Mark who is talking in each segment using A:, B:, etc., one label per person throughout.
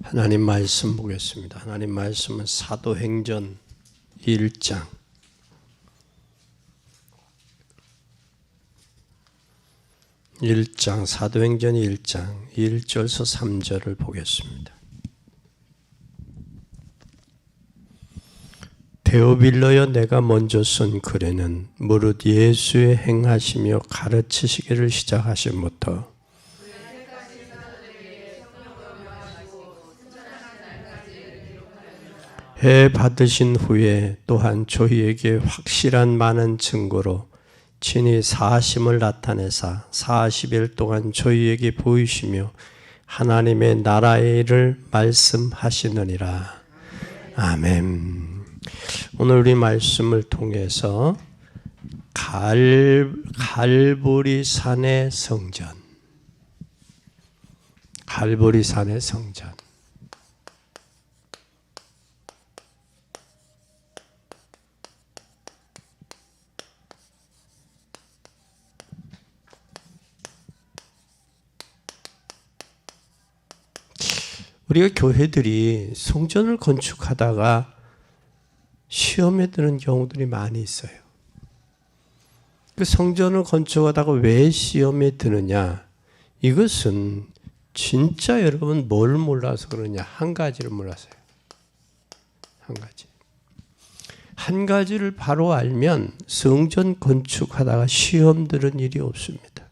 A: 하나님 말씀 보겠습니다. 하나님 말씀은 사도행전 1장 1장 사도행전 1장 1절에서 3절을 보겠습니다. 데오빌러여, 내가 먼저 쓴 글에는 무릇 예수의 행하시며 가르치시기를 시작하심부터 해 받으신 후에 또한 저희에게 확실한 많은 증거로 친히 사심을 나타내사 40일 동안 저희에게 보이시며 하나님의 나라의 일을 말씀하시느니라. 아멘. 오늘 우리 말씀을 통해서 갈보리산의 성전, 갈보리산의 성전. 우리가 교회들이 성전을 건축하다가 시험에 드는 경우들이 많이 있어요. 그 성전을 건축하다가 왜 시험에 드느냐? 이것은 진짜 여러분 뭘 몰라서 그러냐? 한 가지를 몰라서요. 한 가지를 바로 알면 성전 건축하다가 시험 드는 일이 없습니다.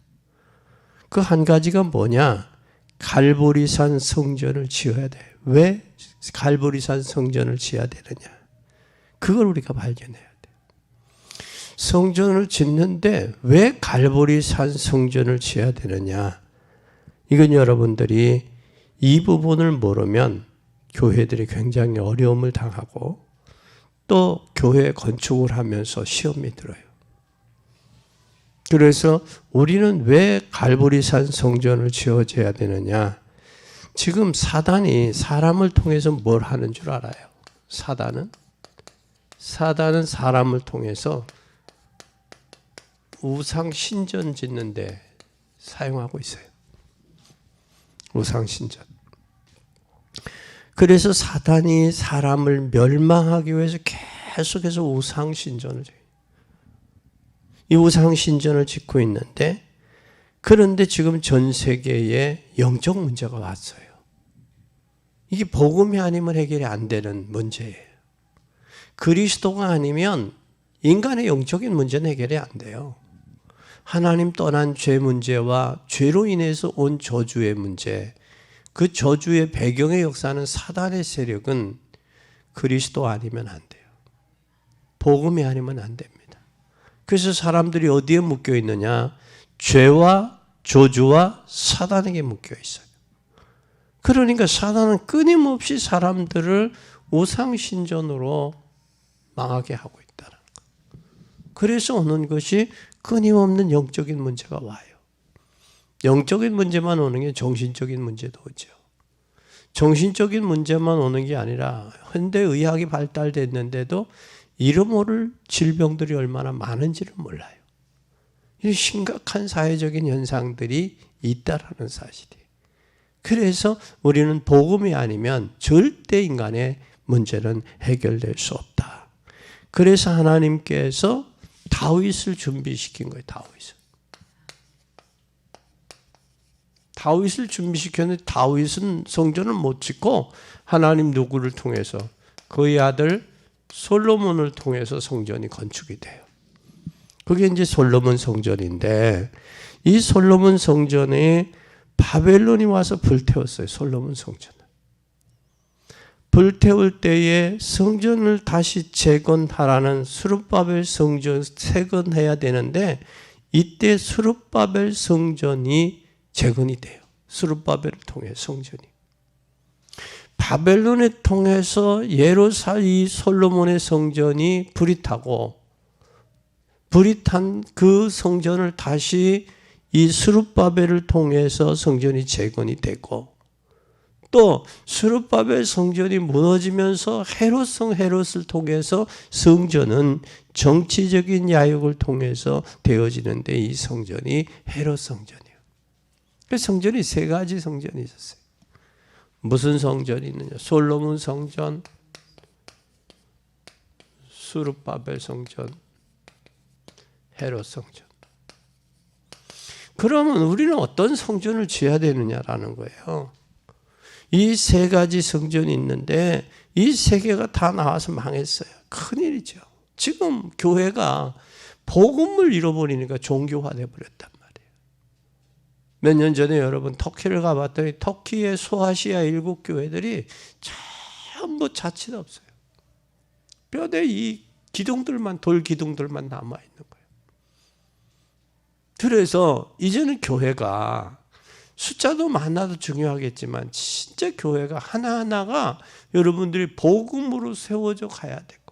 A: 그 한 가지가 뭐냐? 갈보리산 성전을 지어야 돼요. 왜 갈보리산 성전을 지어야 되느냐? 그걸 우리가 발견해야 돼요. 성전을 짓는데 왜 갈보리산 성전을 지어야 되느냐? 이건 여러분들이 이 부분을 모르면 교회들이 굉장히 어려움을 당하고 또 교회 건축을 하면서 시험이 들어요. 그래서 우리는 왜 갈보리산 성전을 지어줘야 되느냐? 지금 사단이 사람을 통해서 뭘 하는 줄 알아요? 사단은 사람을 통해서 우상 신전 짓는데 사용하고 있어요. 우상 신전. 그래서 사단이 사람을 멸망하기 위해서 계속해서 우상 신전을 지어요. 이 우상 신전을 짓고 있는데, 그런데 지금 전 세계에 영적 문제가 왔어요. 이게 복음이 아니면 해결이 안 되는 문제예요. 그리스도가 아니면 인간의 영적인 문제는 해결이 안 돼요. 하나님 떠난 죄 문제와 죄로 인해서 온 저주의 문제, 그 저주의 배경의 역사는 사단의 세력은 그리스도 아니면 안 돼요. 복음이 아니면 안 됩니다. 그래서 사람들이 어디에 묶여 있느냐? 죄와 저주와 사단에게 묶여 있어요. 그러니까 사단은 끊임없이 사람들을 우상신전으로 망하게 하고 있다는 거. 그래서 오는 것이 끊임없는 영적인 문제가 와요. 영적인 문제만 오는 게 정신적인 문제도 오죠. 정신적인 문제만 오는 게 아니라 현대의학이 발달됐는데도 이름 모를 질병들이 얼마나 많은지를 몰라요. 이 심각한 사회적인 현상들이 있다라는 사실이에요. 그래서 우리는 복음이 아니면 절대 인간의 문제는 해결될 수 없다. 그래서 하나님께서 다윗을 준비시킨 거예요. 다윗을 준비시켰는데 다윗은 성전을 못 짓고 하나님 누구를 통해서? 그의 아들 솔로몬을 통해서 성전이 건축이 돼요. 그게 이제 솔로몬 성전인데, 이 솔로몬 성전에 바벨론이 와서 불태웠어요. 솔로몬 성전을. 불태울 때에 성전을 다시 재건하라는 스룹바벨 성전 재건해야 되는데, 이때 스룹바벨 성전이 재건이 돼요. 스룹바벨을 통해 성전이. 바벨론을 통해서 예루살렘 솔로몬의 성전이 불이 타고, 불이 탄 그 성전을 다시 이 스룹바벨을 통해서 성전이 재건이 되고, 또 스룹바벨 성전이 무너지면서 헤롯을 통해서 성전은 정치적인 야욕을 통해서 되어지는데, 이 성전이 헤롯 성전이에요. 그 성전이 세 가지 성전이 있었어요. 무슨 성전이 있느냐? 솔로몬 성전, 수르바벨 성전, 헤롯 성전. 그러면 우리는 어떤 성전을 지어야 되느냐라는 거예요. 이 세 가지 성전이 있는데 이 세 개가 다 나와서 망했어요. 큰일이죠. 지금 교회가 복음을 잃어버리니까 종교화돼 버렸단 말이에요. 몇 년 전에 여러분 터키를 가봤더니 터키의 소아시아 7교회들이 전부 자칫 없어요. 뼈대 이 기둥들만, 돌 기둥들만 남아있는 거예요. 그래서 이제는 교회가 숫자도 많아도 중요하겠지만 진짜 교회가 하나하나가 여러분들이 복음으로 세워져 가야 되고,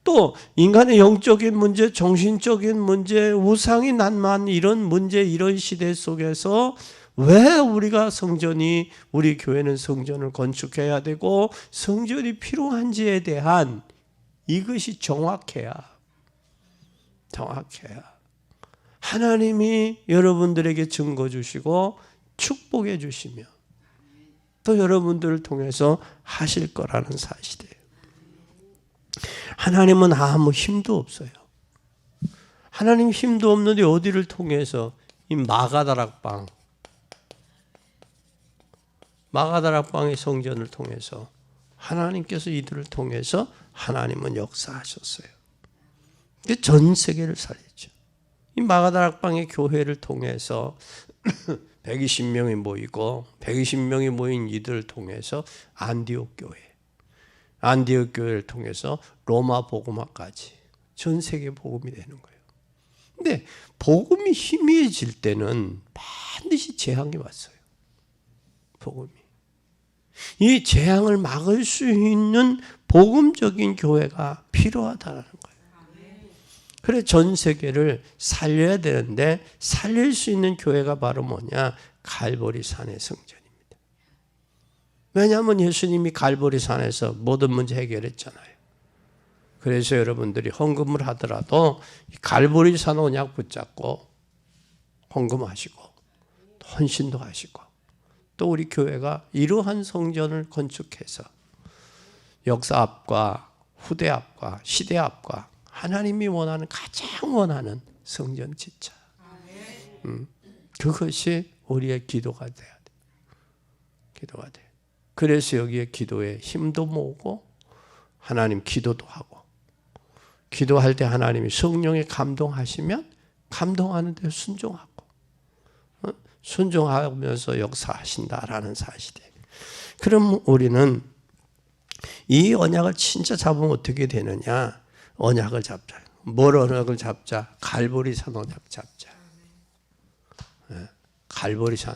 A: 또 인간의 영적인 문제, 정신적인 문제, 우상이 난무한 이런 문제, 이런 시대 속에서 왜 우리가 성전이, 우리 교회는 성전을 건축해야 되고 성전이 필요한지에 대한 이것이 정확해야 하나님이 여러분들에게 증거 주시고 축복해 주시며 또 여러분들을 통해서 하실 거라는 사실이에요. 하나님은 아무 힘도 없어요. 하나님 힘도 없는데 어디를 통해서 이 마가다락방의 성전을 통해서 하나님께서 이들을 통해서 하나님은 역사하셨어요. 전 세계를 살렸죠. 이 마가다락방의 교회를 통해서 120명이 모이고 120명이 모인 이들을 통해서 안디옥 교회를 통해서 로마 복음화까지 전 세계 복음이 되는 거예요. 근데 복음이 희미해질 때는 반드시 재앙이 왔어요. 복음이. 이 재앙을 막을 수 있는 복음적인 교회가 필요하다는 거예요. 그래 전 세계를 살려야 되는데 살릴 수 있는 교회가 바로 뭐냐? 갈보리 산의 성전입니다. 왜냐하면 예수님이 갈보리 산에서 모든 문제 해결했잖아요. 그래서 여러분들이 헌금을 하더라도 갈보리 산 언약 붙잡고 헌금하시고 헌신도 하시고, 또 우리 교회가 이러한 성전을 건축해서 역사 앞과 후대 앞과 시대 앞과 하나님이 원하는, 가장 원하는 성전 짓자. 그것이 우리의 기도가 돼야 돼. 기도가 돼. 그래서 여기에 기도에 힘도 모으고 하나님 기도도 하고, 기도할 때 하나님이 성령에 감동하시면 감동하는 데 순종하고, 순종하면서 역사하신다라는 사실이에요. 그럼 우리는 이 언약을 진짜 잡으면 어떻게 되느냐? 언약을 잡자. 뭘 언약을 잡자? 갈보리산 언약 잡자. 갈보리산.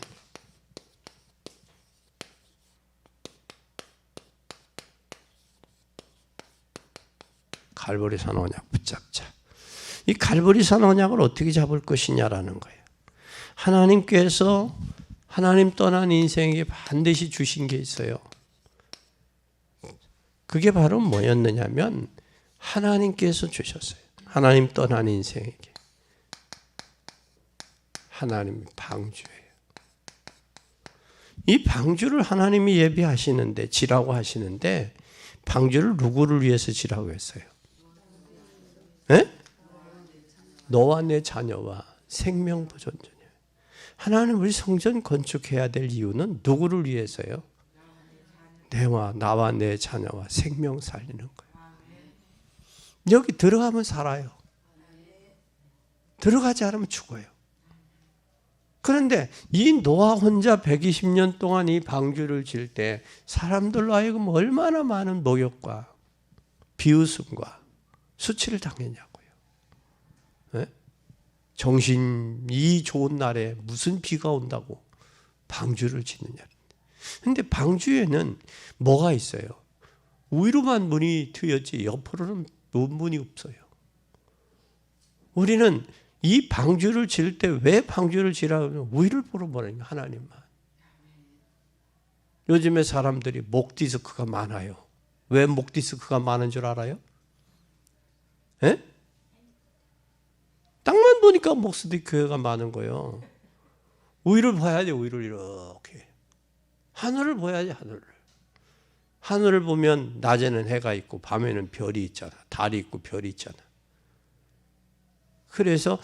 A: 갈보리산 언약 붙잡자. 이 갈보리산 언약을 어떻게 잡을 것이냐라는 거예요. 하나님께서 하나님 떠난 인생에게 반드시 주신 게 있어요. 그게 바로 뭐였느냐면 하나님께서 주셨어요. 하나님 떠난 인생에게. 하나님이 방주예요. 이 방주를 하나님이 예비하시는데, 지라고 하시는데, 방주를 누구를 위해서 지라고 했어요? 네? 너와 내 자녀와 생명보존전이에요. 하나님 우리 성전 건축해야 될 이유는 누구를 위해서요? 나와 내 자녀와 생명 살리는 거예요. 여기 들어가면 살아요. 들어가지 않으면 죽어요. 그런데 이 노아 혼자 120년 동안 이 방주를 질 때 사람들로 하여금 얼마나 많은 모욕과 비웃음과 수치를 당했냐고요. 네? 정신이 좋은 날에 무슨 비가 온다고 방주를 짓느냐. 그런데 방주에는 뭐가 있어요? 위로만 문이 트였지 옆으로는 문이 없어요. 우리는 이 방주를 질 때 왜 방주를 지라고 하면 위를 보러 보라니까, 하나님만. 요즘에 사람들이 목 디스크가 많아요. 왜 목 디스크가 많은 줄 알아요? 예? 땅만 보니까 목 디스크가 많은 거예요. 위를 봐야 돼요. 위를 이렇게. 하늘을 봐야지, 하늘을. 하늘을 보면 낮에는 해가 있고 밤에는 별이 있잖아. 달이 있고 별이 있잖아. 그래서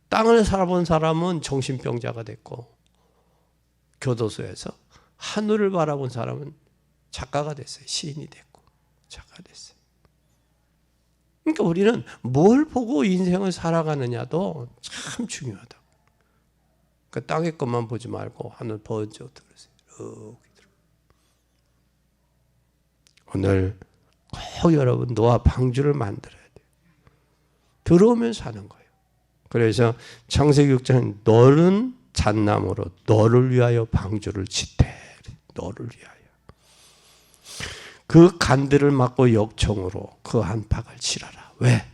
A: 땅을 살아본 사람은 정신병자가 됐고, 교도소에서 하늘을 바라본 사람은 작가가 됐어요. 시인이 됐고 작가가 됐어요. 그러니까 우리는 뭘 보고 인생을 살아가느냐도 참 중요하다. 그 땅의 것만 보지 말고 하늘 번쩍 들으세요. 오늘 꼭 여러분 노아 방주를 만들어야 돼요. 들어오면 사는 거예요. 그래서 창세기 6장 너는 잣나무로 너를 위하여 방주를 짓되, 너를 위하여. 그 간들을 막고 역청으로 그 안팎을 칠하라. 왜?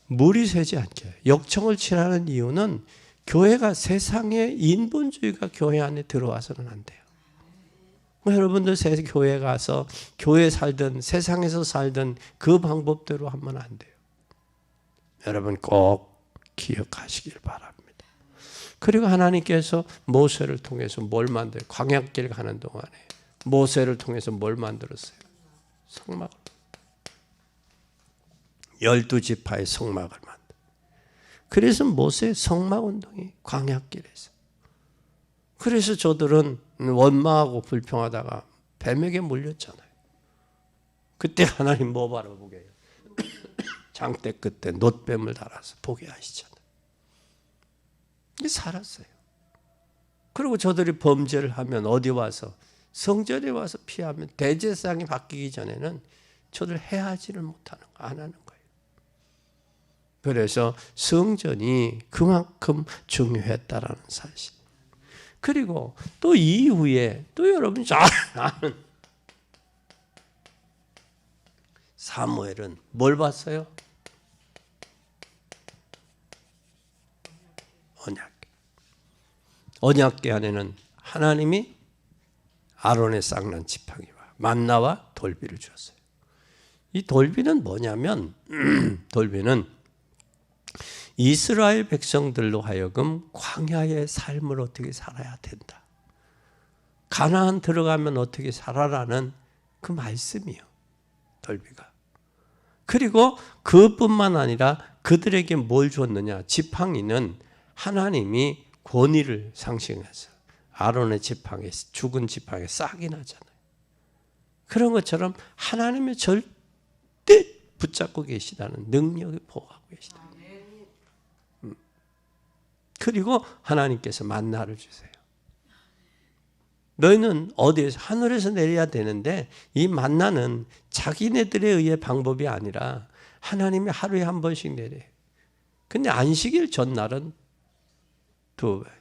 A: 물이 새지 않게. 역청을 칠하는 이유는 교회가 세상의 인본주의가 교회 안에 들어와서는 안 돼요. 여러분들 교회 가서 교회 살든 세상에서 살든 그 방법대로 하면 안 돼요. 여러분 꼭 기억하시길 바랍니다. 그리고 하나님께서 모세를 통해서 뭘 만들어요? 광야길 가는 동안에 모세를 통해서 뭘 만들었어요? 성막을. 12지파의 성막을 만들어요. 그래서 모세의 성막운동이 광야길에서. 그래서 저들은 원망하고 불평하다가 뱀에게 물렸잖아요. 그때 하나님 뭐 바라보게 해요? 장대 끝에 놋뱀을 달아서 보게 하시잖아요. 살았어요. 그리고 저들이 범죄를 하면 어디 와서 성전에 와서 피하면 대제사장이 바뀌기 전에는 저들 해하지를 못하는 거, 안 하는 거예요. 그래서 성전이 그만큼 중요했다라는 사실. 그리고 또 이후에 또 여러분이 잘 아는 사무엘은 뭘 봤어요? 언약궤. 언약궤 안에는 하나님이 아론의 쌍난 지팡이와 만나와 돌비를 주었어요. 이 돌비는 뭐냐면 돌비는 이스라엘 백성들로 하여금 광야의 삶을 어떻게 살아야 된다. 가나안 들어가면 어떻게 살아라는 그 말씀이요. 돌비가. 그리고 그뿐만 아니라 그들에게 뭘 줬느냐. 지팡이는 하나님이 권위를 상징해서 아론의 지팡이, 죽은 지팡이 싹이 나잖아요. 그런 것처럼 하나님의 절대 붙잡고 계시다는 능력을 보호하고 계시다. 그리고 하나님께서 만나를 주세요. 너희는 어디에서 하늘에서 내려야 되는데 이 만나는 자기네들에 의해 방법이 아니라 하나님이 하루에 한 번씩 내려요. 근데 안식일 전날은 두 번.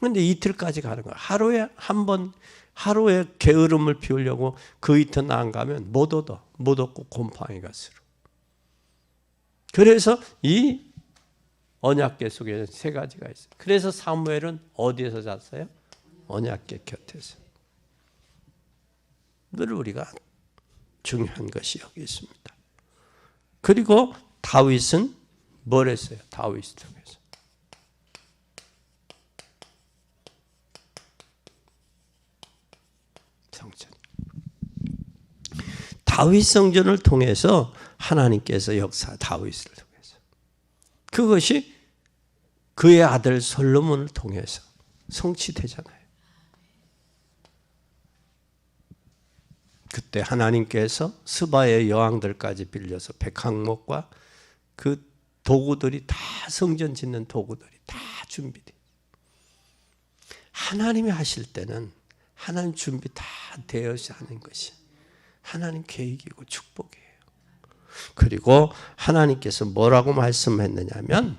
A: 근데 이틀까지 가는 거야. 하루에 한 번, 하루에 게으름을 피우려고 그 이틀 안 가면 못 얻고 곰팡이가 쓰러. 그래서 이 언약궤 속에는 세 가지가 있어요. 그래서 사무엘은 어디에서 잤어요? 언약궤 곁에서. 늘 우리가 중요한 것이 여기 있습니다. 그리고 다윗은 뭘 했어요? 다윗을 통해서. 성전. 다윗 성전을 통해서 하나님께서 다윗을 통해서. 그것이 그의 아들 솔로몬을 통해서 성취되잖아요. 그때 하나님께서 스바의 여왕들까지 빌려서 백항목과 그 도구들이 다 성전 짓는 도구들이 다 준비돼. 하나님이 하실 때는 하나님 준비 다 되어서 하는 것이 하나님 계획이고 축복이에요. 그리고 하나님께서 뭐라고 말씀했느냐면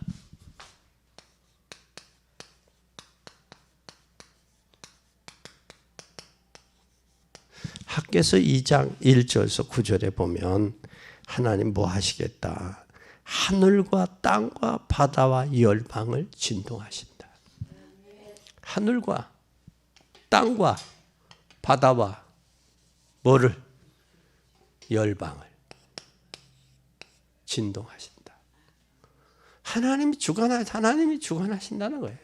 A: 학개서 2장 1절에서 9절에 보면 하나님 뭐 하시겠다. 하늘과 땅과 바다와 열방을 진동하신다. 하늘과 땅과 바다와 뭐를? 열방을 진동하신다. 하나님이 주관하신다는 거예요.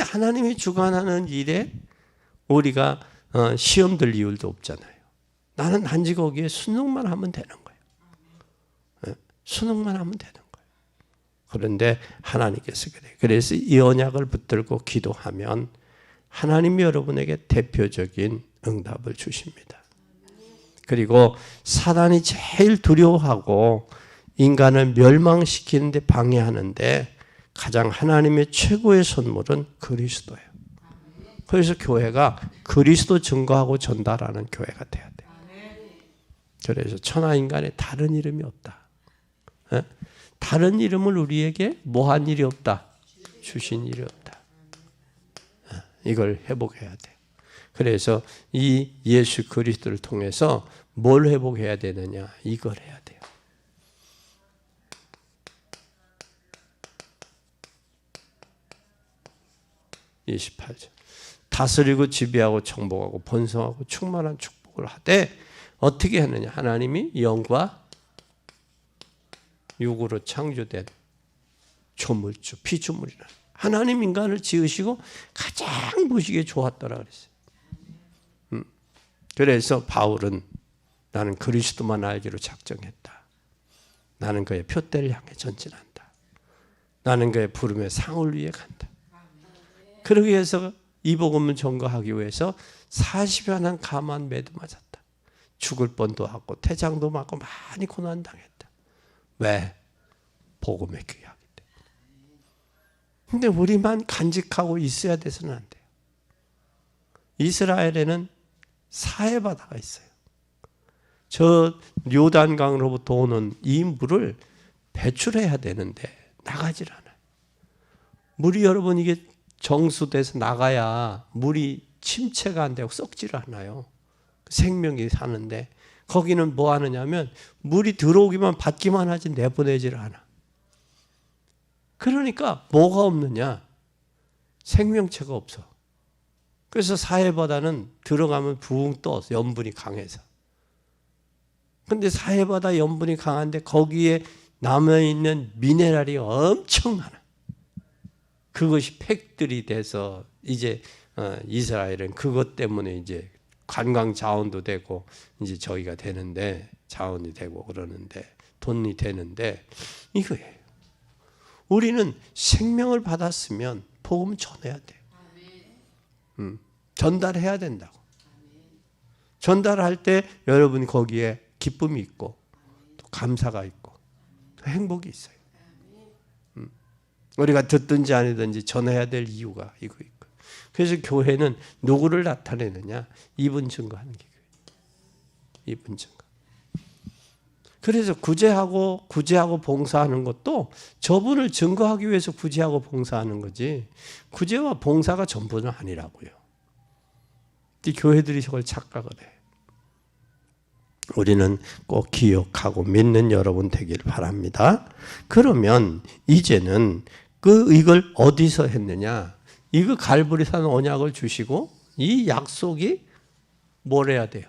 A: 하나님이 주관하는 일에 우리가 시험 들 이유도 없잖아요. 나는 단지 거기에 순응만 하면 되는 거예요. 순응만 하면 되는 거예요. 그런데 하나님께서 그래요. 그래서 이 언약을 붙들고 기도하면 하나님이 여러분에게 대표적인 응답을 주십니다. 그리고 사단이 제일 두려워하고 인간을 멸망시키는데 방해하는데 가장 하나님의 최고의 선물은 그리스도예요. 그래서 교회가 그리스도 증거하고 전달하는 교회가 돼야 돼요. 그래서 천하인간에 다른 이름이 없다. 다른 이름을 우리에게 뭐한 일이 없다. 주신 일이 없다. 이걸 회복해야 돼요. 그래서 이 예수 그리스도를 통해서 뭘 회복해야 되느냐? 이걸 해야 돼요. 다스리고 지배하고 정복하고 번성하고 충만한 축복을 하되 어떻게 하느냐? 하나님이 영과 육으로 창조된 조물주, 피조물이라. 하나님 인간을 지으시고 가장 보시기에 좋았더라 그랬어요. 그래서 바울은 나는 그리스도만 알기로 작정했다. 나는 그의 표대를 향해 전진한다. 나는 그의 부름의 상을 위해 간다. 그러기 위해서 이 복음을 전거하기 위해서 40여 년 감한 매도 맞았다. 죽을 뻔도 하고 태장도 맞고 많이 고난당했다. 왜? 복음의 귀하기 때문에. 근데 우리만 간직하고 있어야 돼서는 안 돼요. 이스라엘에는 사해바다가 있어요. 저 요단강으로부터 오는 이 물을 배출해야 되는데 나가질 않아요. 물이 여러분 이게 정수돼서 나가야 물이 침체가 안 되고 썩지를 않아요. 생명이 사는데 거기는 뭐 하느냐면 물이 들어오기만 받기만 하지 내보내지를 않아. 그러니까 뭐가 없느냐? 생명체가 없어. 그래서 사해바다는 들어가면 붕 떠 염분이 강해서. 근데 사해바다 염분이 강한데 거기에 남아있는 미네랄이 엄청 많아. 그것이 팩들이 돼서 이제 이스라엘은 그것 때문에 이제 관광 자원도 되고 이제 저기가 되는데 자원이 되고 그러는데 돈이 되는데 이거예요. 우리는 생명을 받았으면 복음을 전해야 돼요. 전달해야 된다고. 전달할 때 여러분 거기에 기쁨이 있고 또 감사가 있고 행복이 있어요. 우리가 듣든지 아니든지 전해야 될 이유가 이거 있고. 그래서 교회는 누구를 나타내느냐? 이분 증거하는 게 교회예요. 이분 증거. 그래서 구제하고 봉사하는 것도 저분을 증거하기 위해서 구제하고 봉사하는 거지 구제와 봉사가 전부는 아니라고요. 이 교회들이 저걸 착각을 해. 우리는 꼭 기억하고 믿는 여러분 되길 바랍니다. 그러면 이제는 이걸 어디서 했느냐? 이거 갈보리산 언약을 주시고 이 약속이 뭘 해야 돼요?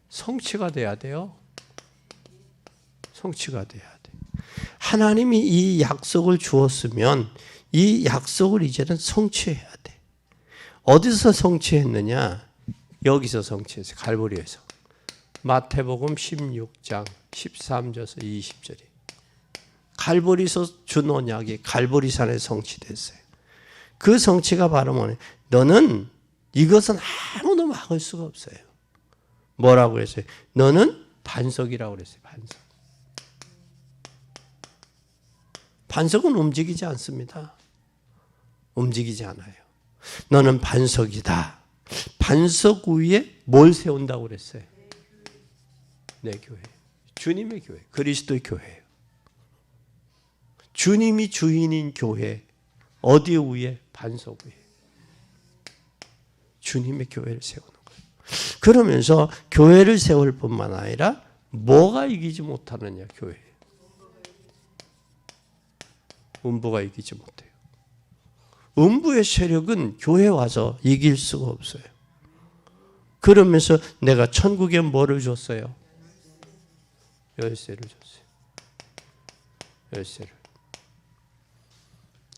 A: 성취가 돼야 돼요. 성취가 돼야 돼. 하나님이 이 약속을 주었으면 이 약속을 이제는 성취해야 돼. 어디서 성취했느냐? 여기서 성취했어요. 갈보리에서. 마태복음 16장 13절에서 20절이 갈보리에서 준 언약이 갈보리산에 성취됐어요. 그 성취가 바로 뭐냐? 너는 이것은 아무도 막을 수가 없어요. 뭐라고 했어요? 너는 반석이라고 그랬어요. 반석. 반석은 움직이지 않습니다. 움직이지 않아요. 너는 반석이다. 반석 위에 뭘 세운다고 그랬어요? 내 교회. 주님의 교회. 그리스도의 교회예요. 주님이 주인인 교회. 어디 위에? 반석 위에. 주님의 교회를 세우는 거예요. 그러면서 교회를 세울 뿐만 아니라 뭐가 이기지 못하느냐? 교회. 음부가 이기지 못해요. 음부의 세력은 교회에 와서 이길 수가 없어요. 그러면서 내가 천국에 뭐를 줬어요? 열쇠를 줬어요. 열쇠를.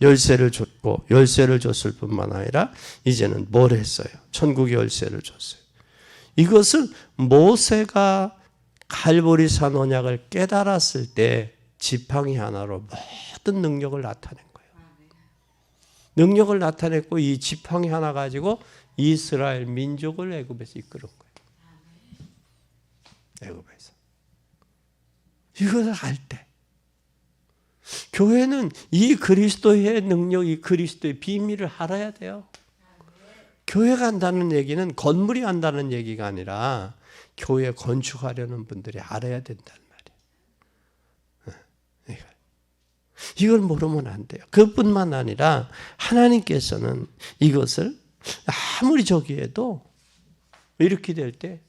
A: 열쇠를 줬고 열쇠를 줬을 뿐만 아니라 이제는 뭘 했어요? 천국의 열쇠를 줬어요. 이것은 모세가 갈보리산 언약을 깨달았을 때 지팡이 하나로 모든 능력을 나타낸 거예요. 능력을 나타냈고 이 지팡이 하나 가지고 이스라엘 민족을 애굽에서 이끌은 거예요. 애굽에서. 이것을 알 때 교회는 이 그리스도의 능력, 이 그리스도의 비밀을 알아야 돼요. 교회 간다는 얘기는 건물이 간다는 얘기가 아니라 교회 건축하려는 분들이 알아야 된다는 말이에요. 이걸 모르면 안 돼요. 그뿐만 아니라 하나님께서는 이것을 아무리 저기 해도 이렇게 될 때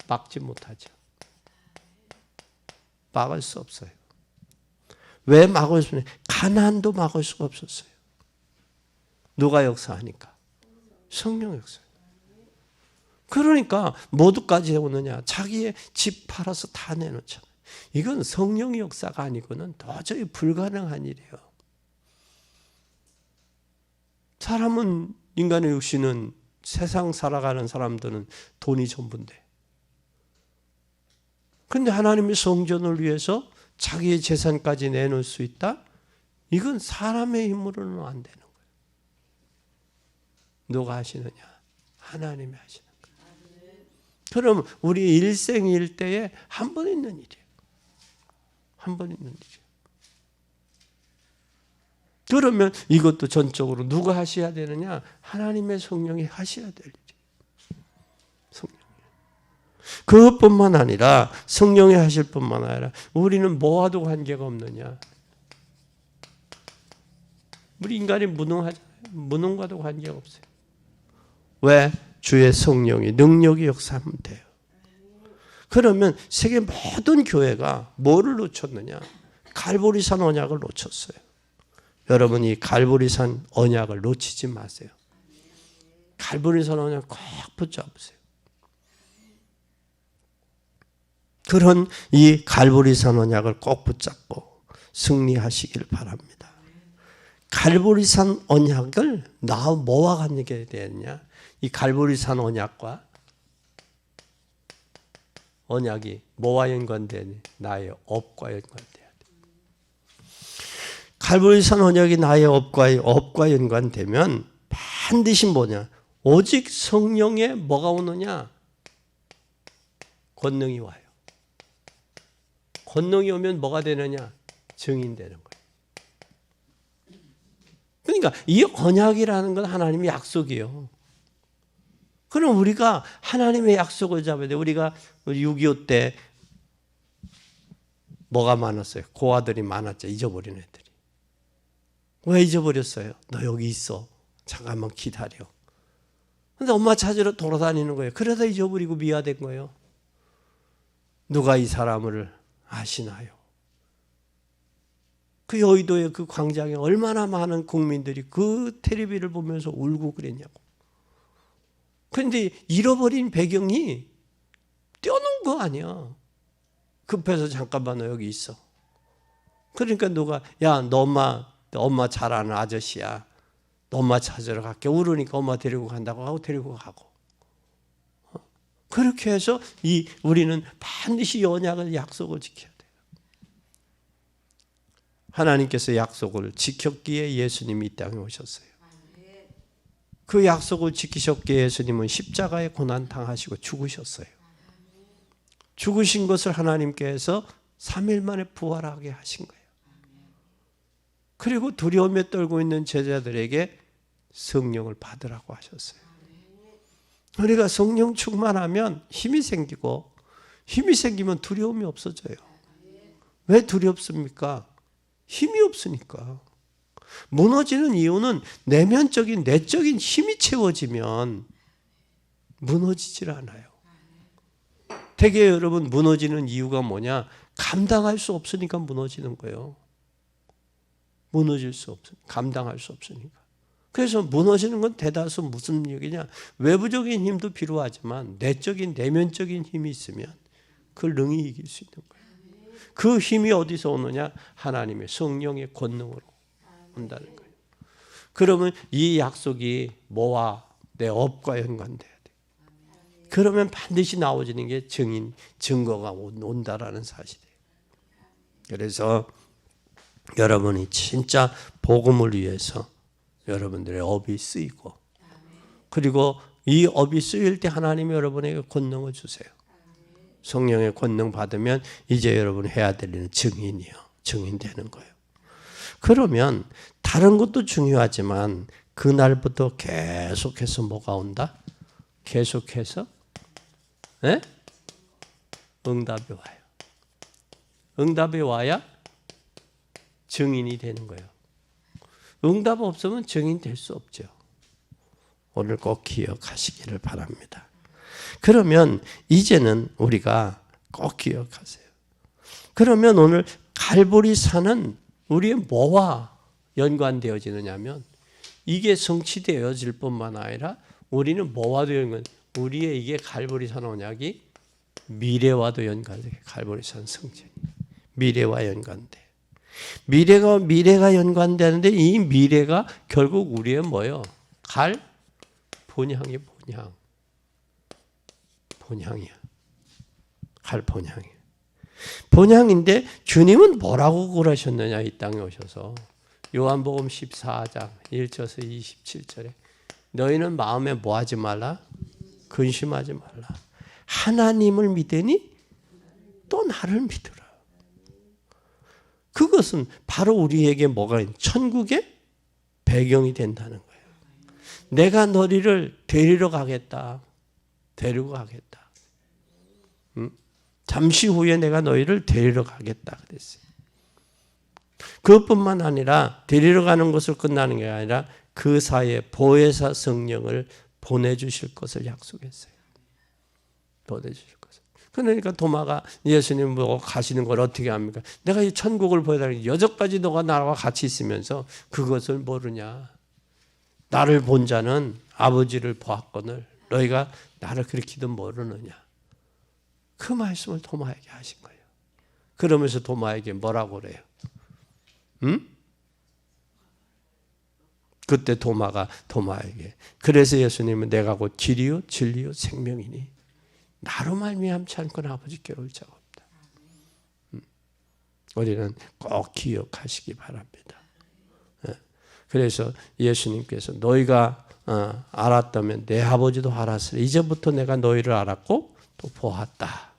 A: 막지 못하죠. 막을 수 없어요. 왜 막을 수 없어요? 가나안도 막을 수가 없었어요. 누가 역사하니까? 성령 역사. 그러니까 모두까지 오느냐? 자기의 집 팔아서 다 내놓잖아요. 이건 성령의 역사가 아니고는 도저히 불가능한 일이에요. 사람은, 인간의 육신은, 세상 살아가는 사람들은 돈이 전부인데, 그런데 하나님의 성전을 위해서 자기의 재산까지 내놓을 수 있다? 이건 사람의 힘으로는 안 되는 거예요. 누가 하시느냐? 하나님이 하시는 거예요. 그럼 우리 일생일대에 한 번 있는 일이에요. 한 번 있는 일이에요. 그러면 이것도 전적으로 누가 하셔야 되느냐? 하나님의 성령이 하셔야 될 일이에요. 성령. 그것뿐만 아니라 성령이 하실 뿐만 아니라 우리는 뭐와도 관계가 없느냐? 우리 인간이 무능하잖아요. 무능과도 관계가 없어요. 왜? 주의 성령이 능력이 역사하면 돼요. 그러면 세계 모든 교회가 뭐를 놓쳤느냐? 갈보리산 언약을 놓쳤어요. 여러분 이 갈보리산 언약을 놓치지 마세요. 갈보리산 언약 꼭 붙잡으세요. 그런 이 갈보리산 언약을 꼭 붙잡고 승리하시길 바랍니다. 갈보리산 언약을 뭐와 관계가 되느냐? 이 갈보리산 언약과 언약이 뭐와 연관되니? 나의 업과 연관돼야 돼. 갈보리산 언약이 나의 업과 연관되면 반드시 뭐냐? 오직 성령의 뭐가 오느냐? 권능이 와요. 권능이 오면 뭐가 되느냐? 증인되는 거예요. 그러니까 이 언약이라는 건 하나님의 약속이에요. 그럼 우리가 하나님의 약속을 잡아야 돼. 우리가 6.25 때 뭐가 많았어요? 고아들이 많았죠. 잊어버린 애들이. 왜 잊어버렸어요? 너 여기 있어. 잠깐만 기다려. 근데 엄마 찾으러 돌아다니는 거예요. 그러다 잊어버리고 미화된 거예요. 누가 이 사람을 아시나요? 그 여의도의 그 광장에 얼마나 많은 국민들이 그 텔레비를 보면서 울고 그랬냐고. 그런데 잃어버린 배경이 떼어놓은 거 아니야. 급해서 잠깐만 너 여기 있어. 그러니까 누가 야 너 엄마 잘 아는 아저씨야. 너 엄마 찾으러 갈게. 울으니까 엄마 데리고 간다고 하고 데리고 가고. 그렇게 해서 우리는 반드시 언약을 약속을 지켜야 돼요. 하나님께서 약속을 지켰기에 예수님이 이 땅에 오셨어요. 그 약속을 지키셨기에 예수님은 십자가에 고난 당하시고 죽으셨어요. 죽으신 것을 하나님께서 3일 만에 부활하게 하신 거예요. 그리고 두려움에 떨고 있는 제자들에게 성령을 받으라고 하셨어요. 우리가 성령 충만하면 힘이 생기고 힘이 생기면 두려움이 없어져요. 왜 두렵습니까? 힘이 없으니까. 무너지는 이유는 내면적인 내적인 힘이 채워지면 무너지질 않아요. 되게 여러분 무너지는 이유가 뭐냐? 감당할 수 없으니까 무너지는 거예요. 무너질 수 없으니까. 감당할 수 없으니까. 그래서 무너지는 건 대다수 무슨 얘기냐? 외부적인 힘도 필요하지만 내적인 내면적인 힘이 있으면 그걸 능히 이길 수 있는 거예요. 그 힘이 어디서 오느냐? 하나님의 성령의 권능으로 온다는 거예요. 그러면 이 약속이 뭐와 내 업과 연관돼야 돼. 그러면 반드시 나오지는 게 증거가 온다라는 사실이에요. 그래서 여러분이 진짜 복음을 위해서 여러분들의 업이 쓰이고, 그리고 이 업이 쓰일 때 하나님이 여러분에게 권능을 주세요. 성령의 권능 받으면 이제 여러분 해야 될 일은 증인 되는 거예요. 그러면 다른 것도 중요하지만 그날부터 계속해서 뭐가 온다? 계속해서 응답이 와요. 응답이 와야 증인이 되는 거예요. 응답 없으면 증인 될 수 없죠. 오늘 꼭 기억하시기를 바랍니다. 그러면 이제는 우리가 꼭 기억하세요. 그러면 오늘 갈보리산은 우리의 뭐와 연관되어지느냐면 이게 성취되어질 뿐만 아니라 우리는 뭐와도 우리의 이게 갈보리산 언약이 미래와도 연관돼. 갈보리산 성전이 미래와 연관돼. 미래가 연관되는데 이 미래가 결국 우리의 뭐예요? 본향이 본향이야. 본향이야. 본향인데 주님은 뭐라고 그러셨느냐 이 땅에 오셔서 요한복음 14장 1절에서 27절에 너희는 마음에 뭐하지 말라? 근심하지 말라. 하나님을 믿으니 또 나를 믿으라. 그것은 바로 우리에게 뭐가 있는 천국의 배경이 된다는 거예요. 내가 너희를 데리러 가겠다. 데리고 가겠다. 잠시 후에 내가 너희를 데리러 가겠다 그랬어요. 그것뿐만 아니라 데리러 가는 것을 끝나는 게 아니라 그 사이에 보혜사 성령을 보내주실 것을 약속했어요. 보내주실 것을. 그러니까 도마가 예수님 보고 가시는 걸 어떻게 합니까? 내가 이 천국을 보여달라고 여전까지 너가 나와 같이 있으면서 그것을 모르냐. 나를 본 자는 아버지를 보았거늘 너희가 나를 그렇게도 모르느냐. 그 말씀을 도마에게 하신 거예요. 그러면서 도마에게 뭐라고 그래요? 그때 도마에게 그래서 예수님은 내가 곧 길이요 진리요 생명이니 나로 말미암지 않고는 아버지께 올 자가 없다. 우리는 꼭 기억하시기 바랍니다. 그래서 예수님께서 너희가 알았다면 내 아버지도 알았으리 이제부터 내가 너희를 알았고 또 보았다.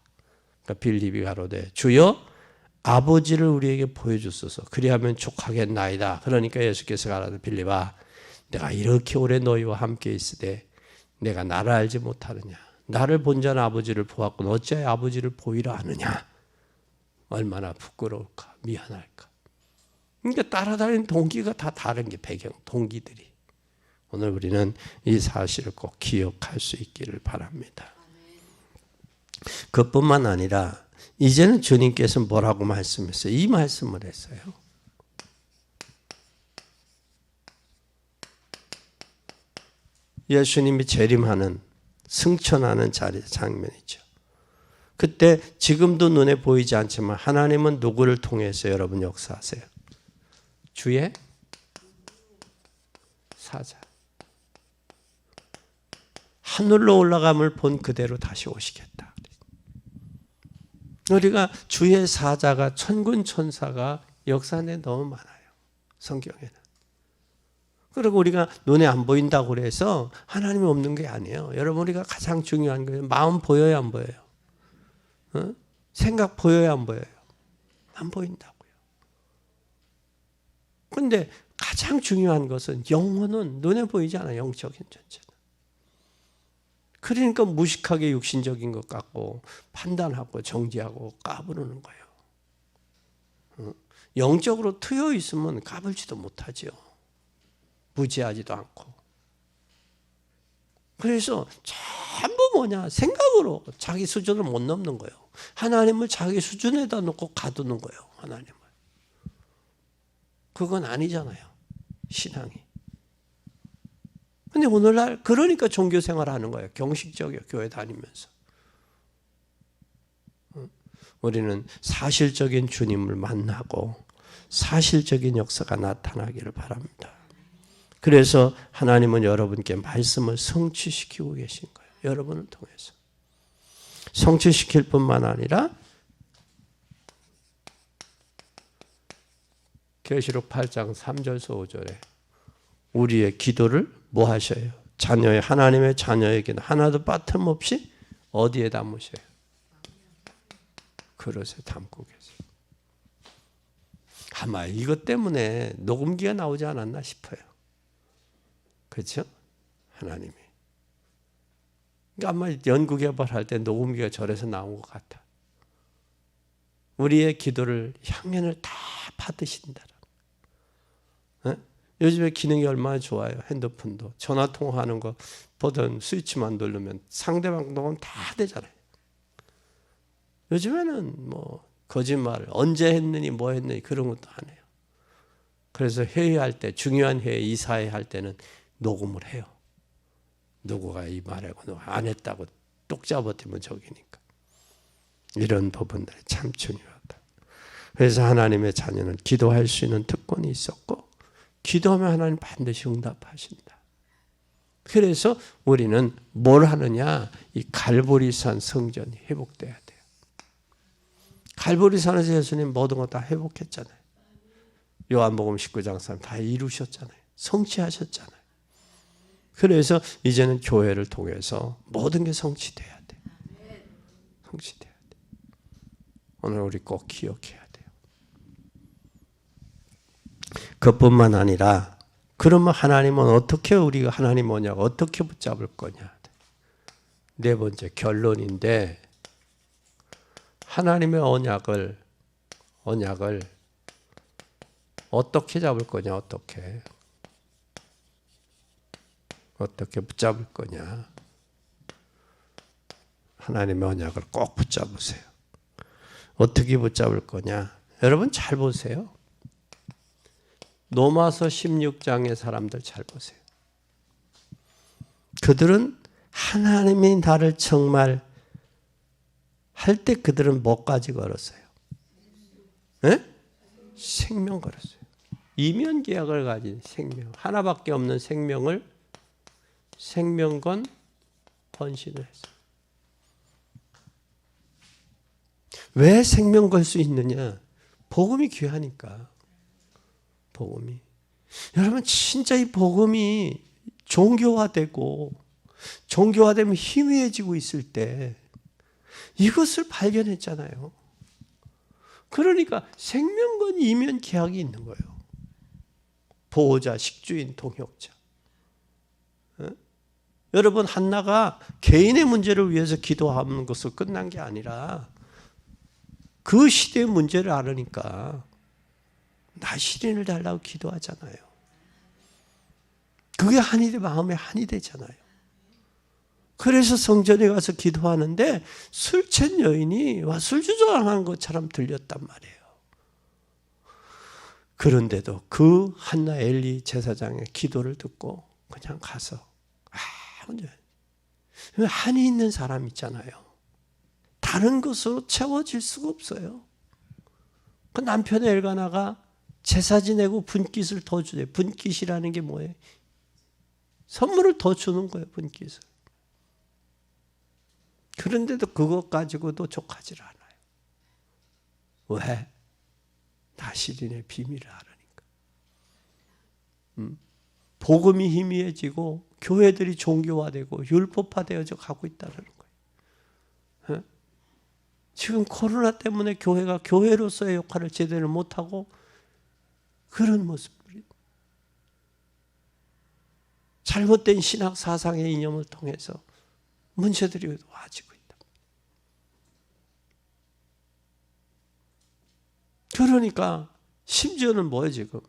A: 그러니까 빌립이 가로되 주여 아버지를 우리에게 보여주소서 그리하면 족하겠나이다. 그러니까 예수께서 가라되 빌립아 내가 이렇게 오래 너희와 함께 있으되 내가 나를 알지 못하느냐. 나를 본 자는 아버지를 보았고 어찌하여 아버지를 보이라 하느냐. 얼마나 부끄러울까 미안할까. 그러니까 따라다니는 동기가 다 다른 게 배경 동기들이. 오늘 우리는 이 사실을 꼭 기억할 수 있기를 바랍니다. 그뿐만 아니라 이제는 주님께서 뭐라고 말씀했어요? 이 말씀을 했어요. 예수님이 재림하는 승천하는 장면이죠. 그때 지금도 눈에 보이지 않지만 하나님은 누구를 통해서 여러분 역사하세요? 주의 사자. 하늘로 올라감을 본 그대로 다시 오시겠다. 우리가 주의 사자가 천군 천사가 역사 안에 너무 많아요. 성경에는. 그리고 우리가 눈에 안 보인다고 그래서 하나님이 없는 게 아니에요. 여러분 우리가 가장 중요한 거예요. 마음 보여요 안 보여요? 생각 보여요 안 보여요? 안 보인다고요. 그런데 가장 중요한 것은 영혼은 눈에 보이지 않아요. 영적인 존재는. 그러니까 무식하게 육신적인 것 같고 판단하고 정지하고 까부르는 거예요. 영적으로 트여 있으면 까불지도 못하죠. 무지하지도 않고. 그래서 전부 뭐냐 생각으로 자기 수준을 못 넘는 거예요. 하나님을 자기 수준에다 놓고 가두는 거예요. 하나님을. 그건 아니잖아요. 신앙이. 근데 오늘날 그러니까 종교 생활하는 거예요. 경식적이에요. 교회 다니면서. 우리는 사실적인 주님을 만나고 사실적인 역사가 나타나기를 바랍니다. 그래서 하나님은 여러분께 말씀을 성취시키고 계신 거예요. 여러분을 통해서. 성취시킬 뿐만 아니라 계시록 8장 3절에서 5절에 우리의 기도를 뭐 하셔요? 자녀의 하나님의 자녀에게는 하나도 빠짐없이 어디에 담으셔요? 그릇에 담고 계세요. 아마 이것 때문에 녹음기가 나오지 않았나 싶어요. 그렇죠? 하나님이. 그러니까 아마 연구개발할 때 녹음기가 절에서 나온 것 같아. 우리의 기도를 향연을 다 받으신다. 요즘에 기능이 얼마나 좋아요. 핸드폰도 전화통화하는 거 보던 스위치만 누르면 상대방 녹음 다 되잖아요. 요즘에는 뭐 거짓말 언제 했느니 뭐 했느니 그런 것도 안 해요. 그래서 회의할 때 중요한 회의 이사회 할 때는 녹음을 해요. 누구가 이 말하고 누가 안 했다고 똑 잡아뜨리면 저기니까. 이런 부분들이 참 중요하다. 그래서 하나님의 자녀는 기도할 수 있는 특권이 있었고 기도하면 하나님 반드시 응답하신다. 그래서 우리는 뭘 하느냐? 이 갈보리산 성전이 회복돼야 돼요. 갈보리산에서 예수님 모든 거 다 회복했잖아요. 요한복음 19장 3 다 이루셨잖아요. 성취하셨잖아요. 그래서 이제는 교회를 통해서 모든 게 성취돼야 돼요. 성취돼야 돼요. 오늘 우리 꼭 기억해야 돼요. 그뿐만 아니라 그러면 하나님은 어떻게 우리가 하나님 뭐냐고 어떻게 붙잡을 거냐. 네 번째 결론인데 하나님의 언약을 어떻게 잡을 거냐 어떻게 붙잡을 거냐. 하나님의 언약을 꼭 붙잡으세요. 어떻게 붙잡을 거냐. 여러분 잘 보세요. 로마서 16장의 사람들 잘 보세요. 그들은 하나님이 나를 정말 할 때 그들은 뭐까지 걸었어요? 네? 생명 걸었어요. 이면 계약을 가진 생명. 하나밖에 없는 생명을 생명건 헌신을 했어요. 왜 생명 걸 수 있느냐? 복음이 귀하니까. 복음이. 여러분 진짜 이 복음이 종교화되고 종교화되면 희미해지고 있을 때 이것을 발견했잖아요. 그러니까 생명건 이면 계약이 있는 거예요. 보호자, 식주인, 동역자. 여러분 한나가 개인의 문제를 위해서 기도하는 것으로 끝난 게 아니라 그 시대의 문제를 알으니까 나 시린을 달라고 기도하잖아요. 그게 한이 돼 마음에 한이 되잖아요. 그래서 성전에 가서 기도하는데 술 취한 여인이 와 술 주정하는 것처럼 들렸단 말이에요. 그런데도 그 한나 엘리 제사장의 기도를 듣고 그냥 가서 한이 있는 사람 있잖아요. 다른 것으로 채워질 수가 없어요. 그 남편의 엘가나가 제사 지내고 분깃을 더 주세요. 분깃이라는 게 뭐예요? 선물을 더 주는 거예요. 분깃을. 그런데도 그것 가지고도 족하지 않아요. 왜? 나시린의 비밀을 알으니까. 복음이 희미해지고 교회들이 종교화되고 율법화되어져 가고 있다는 거예요. 지금 코로나 때문에 교회가 교회로서의 역할을 제대로 못하고 그런 모습들이 잘못된 신학 사상의 이념을 통해서 문제들이 와지고 있다. 그러니까 심지어는 뭐예요 지금?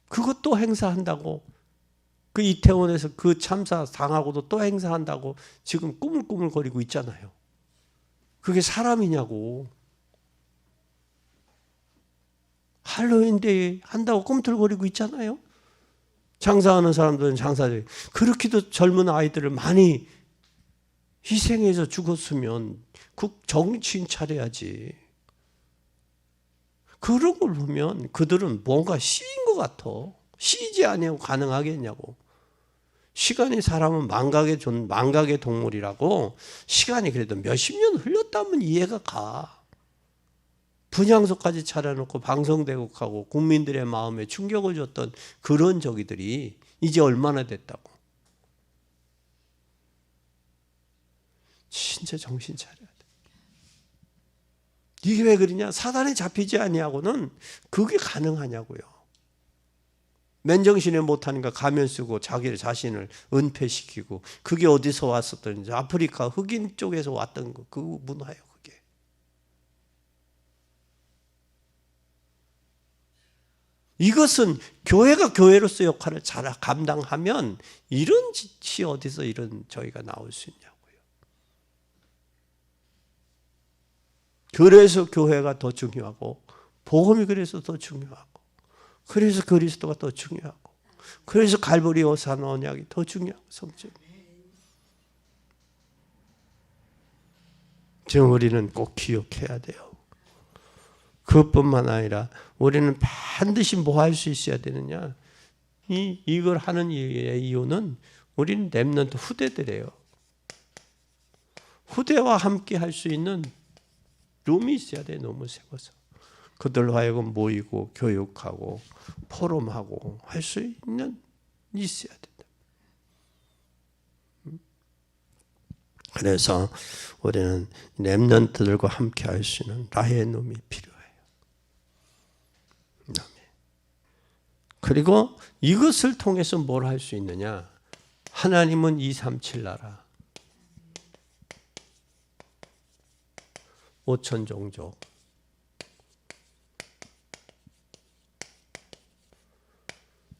A: 그것도 행사한다고 그 이태원에서 그 참사 당하고도 또 행사한다고 지금 꾸물꾸물거리고 있잖아요. 그게 사람이냐고. 할로윈데이 한다고 꿈틀거리고 있잖아요. 장사하는 사람들은 장사들. 그렇게도 젊은 아이들을 많이 희생해서 죽었으면 정치인 차려야지. 그런 걸 보면 그들은 뭔가 시인 것 같아. 시지 아니하고 가능하겠냐고. 시간이 사람은 망각의 동물이라고. 시간이 그래도 몇십 년 흘렀다면 이해가 가. 분향소까지 차려놓고 방송대국하고 국민들의 마음에 충격을 줬던 그런 저기들이 이제 얼마나 됐다고. 진짜 정신 차려야 돼. 이게 왜 그러냐? 사단에 잡히지 아니하고는 그게 가능하냐고요. 맨정신에 못하니까 가면 쓰고 자기 자신을 은폐시키고, 그게 어디서 왔었던지 아프리카 흑인 쪽에서 왔던 거, 그 문화예요. 그게. 이것은 교회가 교회로서 역할을 잘 감당하면 이런 짓이 어디서 이런 저희가 나올 수 있냐고요. 그래서 교회가 더 중요하고, 복음이 그래서 더 중요하고, 그래서 그리스도가 더 중요하고, 그래서 갈보리 호산나 언약이 더 중요하고, 성전. 지금 우리는 꼭 기억해야 돼요. 그것뿐만 아니라 우리는 반드시 뭐 할 수 있어야 되느냐? 이걸 하는 이유는 우리는 렘넌트 후대들이에요. 후대와 함께 할 수 있는 룸이 있어야 돼. 너무 세워서 그들로 하여금 모이고 교육하고 포럼하고 할 수 있는 있어야 된다. 그래서 우리는 렘넌트들과 함께 할 수 있는 라의 룸이 필요해요. 그리고 이것을 통해서 뭘 할 수 있느냐? 하나님은 237 나라, 5천 종족,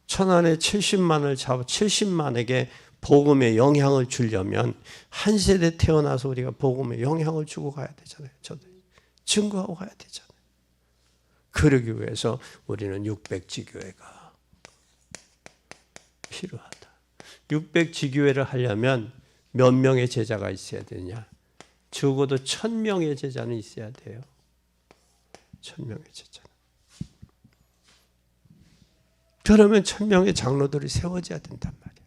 A: 천안에 70만을 잡아 70만에게 복음의 영향을 주려면 한 세대 태어나서 우리가 복음의 영향을 주고 가야 되잖아요. 저도 증거하고 가야 되잖아요. 그러기 위해서 우리는 600지교회가 필요하다. 600지교회를 하려면 몇 명의 제자가 있어야 되냐? 적어도 1000명의 제자는 있어야 돼요. 1000명의 제자는. 그러면 1000명의 장로들이 세워져야 된단 말이에요.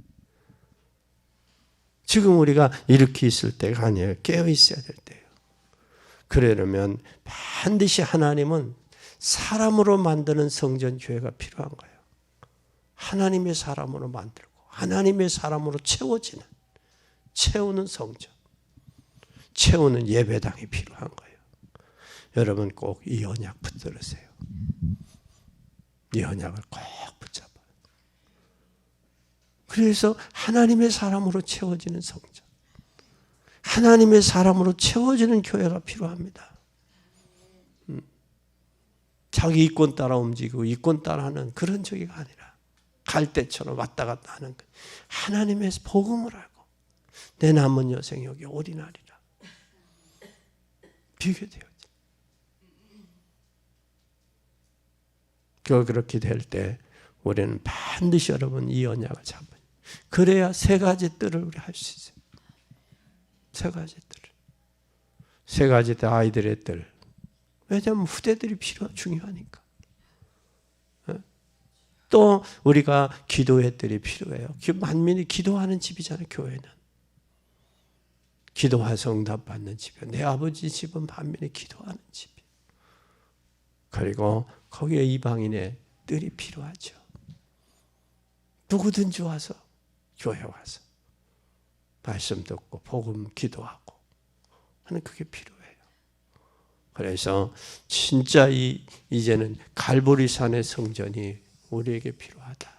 A: 지금 우리가 이렇게 있을 때가 아니에요. 깨어 있어야 될 때예요. 그러려면 반드시 하나님은 사람으로 만드는 성전 교회가 필요한 거예요. 하나님의 사람으로 만들고 하나님의 사람으로 채우는 성전, 채우는 예배당이 필요한 거예요. 여러분 꼭 이 언약 붙들으세요. 이 언약을 꼭 붙잡아요. 그래서 하나님의 사람으로 채워지는 성전, 하나님의 사람으로 채워지는 교회가 필요합니다. 자기 이권 따라 움직이고 이권 따라 하는 그런 저기가 아니라 갈대처럼 왔다 갔다 하는 것. 하나님의 복음을 알고 내 남은 여생 여기 오리나리라 비교되어지. 그렇게 될 때 우리는 반드시 여러분 이 언약을 잡아요. 그래야 세 가지 뜰을 우리 할 수 있어요. 세 가지 뜰을. 세 가지 뜰, 아이들의 뜰. 왜냐하면 후대들이 중요하니까. 또 우리가 기도의 뜰이 필요해요. 만민이 기도하는 집이잖아요. 교회는. 기도해서 응답받는 집이에요. 내 아버지 집은 만민이 기도하는 집이에요. 그리고 거기에 이방인의 뜰이 필요하죠. 누구든지 와서 교회 와서 말씀 듣고 복음 기도하고 하는 그게 필요해요. 그래서 진짜 이제는 갈보리산의 성전이 우리에게 필요하다.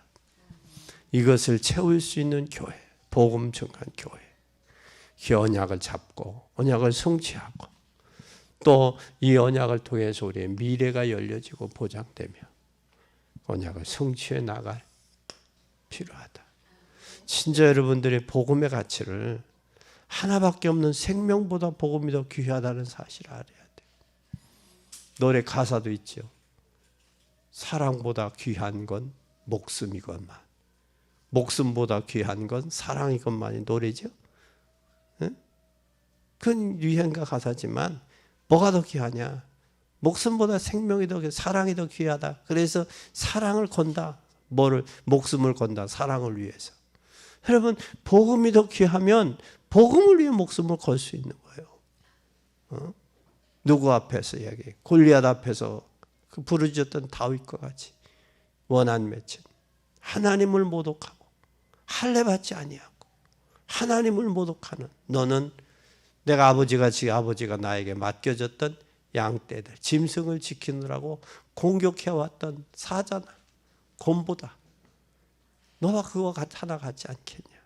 A: 이것을 채울 수 있는 교회, 복음 증거한 교회, 이 언약을 잡고 언약을 성취하고 또 이 언약을 통해서 우리의 미래가 열려지고 보장되며 언약을 성취해 나갈 필요하다. 진짜 여러분들의 복음의 가치를 하나밖에 없는 생명보다 복음이 더 귀하다는 사실을 알아야 돼요. 노래 가사도 있죠. 사랑보다 귀한 건 목숨이건만, 목숨보다 귀한 건 사랑이건만이 노래죠. 네? 그건 유행가 가사지만 뭐가 더 귀하냐? 목숨보다 생명이 더 귀하다. 사랑이 더 귀하다. 그래서 사랑을 건다. 뭐를? 목숨을 건다. 사랑을 위해서. 여러분, 복음이 더 귀하면 복음을 위해 목숨을 걸 수 있는 거예요. 누구 앞에서 이야기해? 골리앗 앞에서 그 부르짖었던 다윗과 같이 원한 맺힌 하나님을 모독하고 할례 받지 아니하고 하나님을 모독하는 너는 내가 아버지가 나에게 맡겨졌던 양떼들 짐승을 지키느라고 공격해왔던 사자나 곰보다 너와 그거 하나 같지 않겠냐.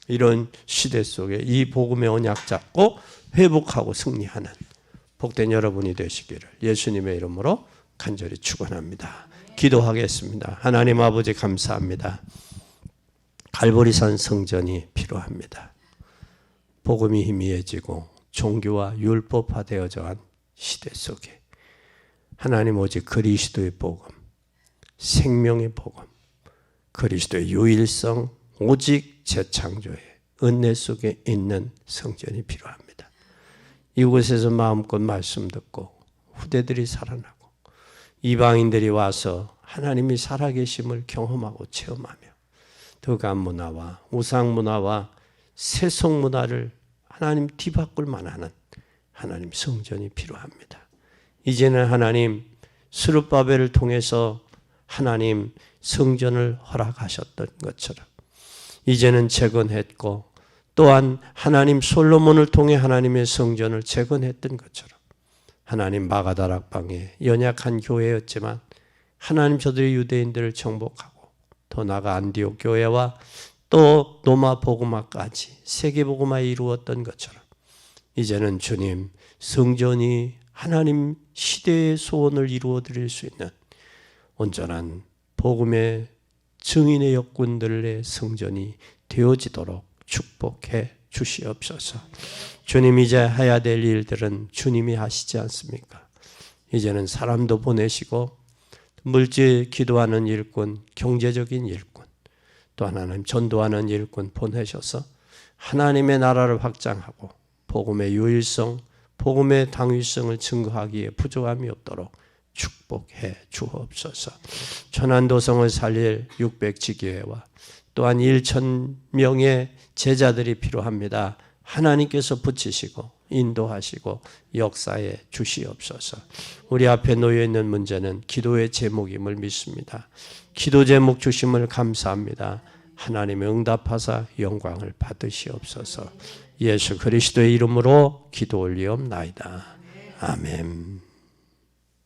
A: 이런 시대 속에 이 복음의 언약 잡고 회복하고 승리하는 복된 여러분이 되시기를 예수님의 이름으로 간절히 축원합니다. 기도하겠습니다. 하나님 아버지 감사합니다. 갈보리산 성전이 필요합니다. 복음이 희미해지고 종교와 율법화되어져 간 시대 속에 하나님 오직 그리스도의 복음, 생명의 복음, 그리스도의 유일성, 오직 재창조의 은혜 속에 있는 성전이 필요합니다. 이곳에서 마음껏 말씀 듣고 후대들이 살아나고 이방인들이 와서 하나님이 살아계심을 경험하고 체험하며 더간 문화와 우상 문화와 세속 문화를 하나님 뒤바꿀 만한 하나님 성전이 필요합니다. 이제는 하나님 스룹바벨을 통해서 하나님 성전을 허락하셨던 것처럼 이제는 재건했고 또한 하나님 솔로몬을 통해 하나님의 성전을 재건했던 것처럼 하나님 마가다락방에 연약한 교회였지만 하나님 저들의 유대인들을 정복하고 더 나아가 안디옥 교회와 또 로마 복음화까지 세계 복음화에 이루었던 것처럼 이제는 주님 성전이 하나님 시대의 소원을 이루어 드릴 수 있는 온전한 복음의 증인의 역군들의 성전이 되어지도록 축복해 주시옵소서. 주님 이제 해야 될 일들은 주님이 하시지 않습니까? 이제는 사람도 보내시고 물질 기도하는 일꾼, 경제적인 일꾼, 또 하나님 전도하는 일꾼 보내셔서 하나님의 나라를 확장하고 복음의 유일성, 복음의 당위성을 증거하기에 부족함이 없도록 축복해 주옵소서. 천안도성을 살릴 600지교회와 또한 1,000명의 제자들이 필요합니다. 하나님께서 붙이시고 인도하시고 역사에 주시옵소서. 우리 앞에 놓여있는 문제는 기도의 제목임을 믿습니다. 기도 제목 주심을 감사합니다. 하나님의 응답하사 영광을 받으시옵소서. 예수 그리스도의 이름으로 기도 올리옵나이다. 아멘.